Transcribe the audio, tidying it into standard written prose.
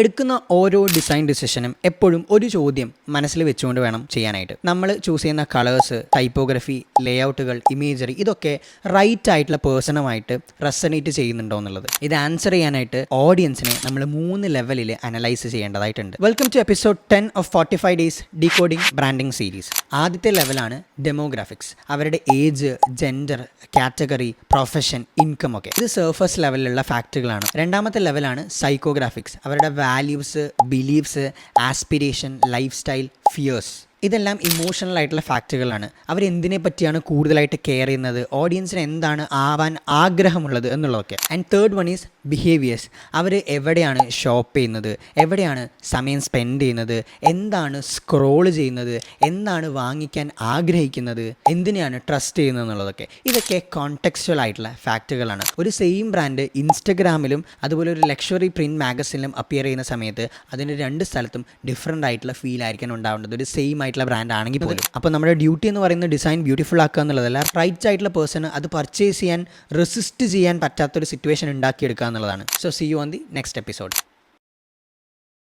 എടുക്കുന്ന ഓരോ ഡിസൈൻ ഡിസിഷനും എപ്പോഴും ഒരു ചോദ്യം മനസ്സിൽ വെച്ചുകൊണ്ട് വേണം ചെയ്യാനായിട്ട്. നമ്മൾ ചൂസ് ചെയ്യുന്ന കളേഴ്സ്, ടൈപ്പോഗ്രഫി, ലേഔട്ടുകൾ, ഇമേജറി ഇതൊക്കെ റൈറ്റ് ആയിട്ടുള്ള പേഴ്സണുമായിട്ട് റെസനേറ്റ് ചെയ്യുന്നുണ്ടോ എന്നുള്ളത്. ഇത് ആൻസർ ചെയ്യാനായിട്ട് ഓഡിയൻസിനെ നമ്മൾ 3 ലെവലിൽ അനലൈസ് ചെയ്യേണ്ടതായിട്ടുണ്ട്. Welcome to episode 10 of 45 days decoding branding series. ആദ്യത്തെ ലെവലാണ് ഡെമോഗ്രാഫിക്സ്. അവരുടെ age, gender, category, profession, income ഒക്കെ. ഇത് സർഫസ് ലെവലിലുള്ള ഫാക്റ്റുകളാണ്. രണ്ടാമത്തെ ലെവലാണ് സൈക്കോഗ്രാഫിക്സ്. അവരുടെ values, beliefs, aspiration, lifestyle, fears. ഇതെല്ലാം ഇമോഷണൽ ആയിട്ടുള്ള ഫാക്റ്റുകളാണ്. അവരെന്തിനെ പറ്റിയാണ് കൂടുതലായിട്ട് കെയർ ചെയ്യുന്നത്, ഓഡിയൻസിന് എന്താണ് ആവാൻ ആഗ്രഹമുള്ളത് എന്നുള്ളതൊക്കെ. And third one is behaviours. അവർ എവിടെയാണ് ഷോപ്പ് ചെയ്യുന്നത്, എവിടെയാണ് സമയം സ്പെൻഡ് ചെയ്യുന്നത്, എന്താണ് സ്ക്രോൾ ചെയ്യുന്നത്, എന്താണ് വാങ്ങിക്കാൻ ആഗ്രഹിക്കുന്നത്, എന്തിനെയാണ് ട്രസ്റ്റ് ചെയ്യുന്നത് എന്നുള്ളതൊക്കെ. ഇതൊക്കെ കോണ്ടെക്സ്ച്വൽ ആയിട്ടുള്ള ഫാക്റ്റുകളാണ്. ഒരു സെയിം ബ്രാൻഡ് ഇൻസ്റ്റഗ്രാമിലും അതുപോലെ ഒരു ലക്ഷറി പ്രിൻറ്റ് മാഗസിനിലും അപ്പിയർ ചെയ്യുന്ന സമയത്ത് അതിന് 2 സ്ഥലത്തും ഡിഫറൻ്റ് ആയിട്ടുള്ള ഫീൽ ആയിരിക്കണം ഉണ്ടാവേണ്ടത്, ഒരു സെയിം ആയിട്ടുള്ള ബ്രാൻഡ് ആണെങ്കിൽ പോലും. അപ്പോൾ നമ്മുടെ ഡ്യൂട്ടി എന്ന് പറയുന്നത് ഡിസൈൻ ബ്യൂട്ടിഫുൾ ആക്കുക എന്നുള്ളതല്ല, റൈറ്റ് ആയിട്ടുള്ള പേഴ്സൺ അത് പർച്ചേസ് ചെയ്യാൻ റെസിസ്റ്റ് ചെയ്യാൻ പറ്റാത്തൊരു സിറ്റുവേഷൻ ഉണ്ടാക്കിയെടുക്കുക എന്നുള്ളതാണ്. So see you on the next episode.